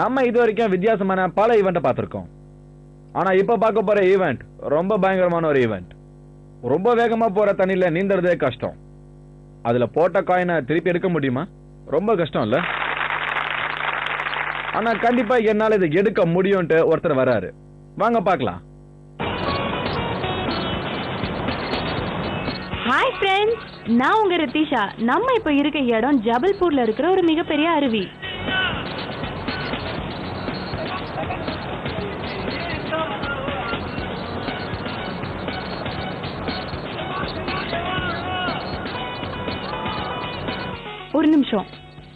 நம்ம இது வரைக்கும் வித்தியாசமான பல ஈவெண்ட்டை பார்த்திருக்கோம். ஆனா இப்ப பார்க்க போற ஈவெண்ட் ரொம்ப பயங்கரமான ஒரு ஈவெண்ட். ரொம்ப வேகமா போற தண்ணியில நீந்தறதே கஷ்டம். அதுல போட்ட காயினை திருப்பி எடுக்க முடியுமா? ரொம்ப கஷ்டம் இல்ல? ஆனா கண்டிப்பா என்னால இதை எடுக்க முடியும்ட்டு ஒருத்தர் வராரு. வாங்க பார்க்கலாம். ஹாய் ஃப்ரெண்ட்ஸ், நான் உங்க ரித்திஷா. நம்ம இப்ப இருக்க இடம் ஜபல்பூர்ல இருக்கிற ஒரு மிகப்பெரிய அருவி. ஒரு நிமிஷம்.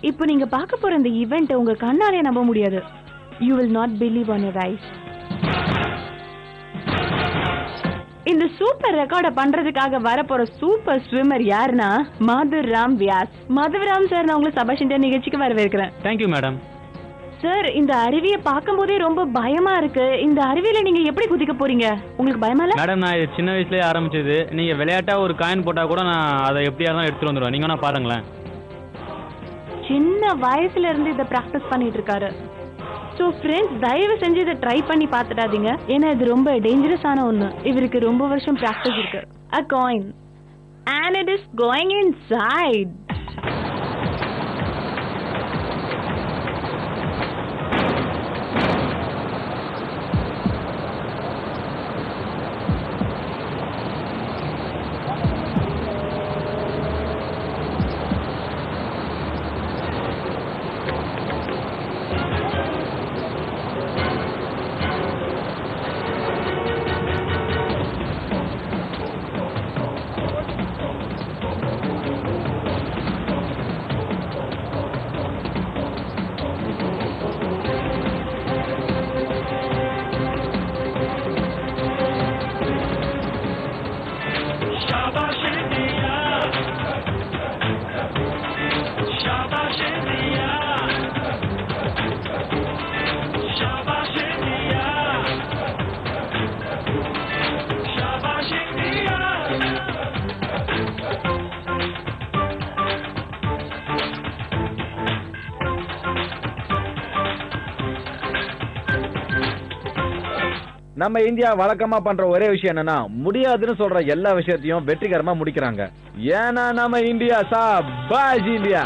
இப்போ நீங்க பார்க்க போற இந்த ஈவெண்ட் உங்க கண்ணாலே நம்ப முடியாது. You will not believe on your eyes. இந்த சூப்பர் ரெக்கார்ட பண்றதுக்காக வரப்போற சூப்பர் ஸ்விம்மர் யாருன்னா மதுராம் வியாஸ். மதுராம் சார், நான் உங்களை சபாஷ் நிகழ்ச்சிக்கு வரவேற்கிறேன். Thank you madam. சார், இந்த அருவியை பார்க்கும் போதே ரொம்ப பயமா இருக்கு. இந்த அருவியில நீங்க எப்படி குதிக்க போறீங்க? உங்களுக்கு பயமா இல்ல? மேடம், நான் இது சின்ன வயசுலயே ஆரம்பிச்சது. நீங்க விளையாட்டா ஒரு காயின் போட்டா கூட நான் அதை எப்படியா இருந்தாலும் எடுத்துட்டு வந்துடுவேன். நீங்க வேணா பாருங்களேன். சின்ன வயசுல இருந்து இதை பிராக்டிஸ் பண்ணிட்டு இருக்காரு. ஸோ ஃப்ரெண்ட்ஸ், தயவு செஞ்சு இதை ட்ரை பண்ணி பார்த்துடாதீங்க. ஏன்னா இது ரொம்ப டேஞ்சரஸான ஒன்று. இவருக்கு ரொம்ப வருஷம் பிராக்டிஸ் இருக்கு. A coin and it is going inside. நம்ம இந்தியா வழக்கமா பண்ற ஒரே விஷயம் என்னன்னா, முடியாதுன்னு சொல்ற எல்லா விஷயத்தையும் வெற்றிகரமா முடிக்கிறாங்க. ஏன்னா நம்ம இந்தியா. சபாஷ் இந்தியா.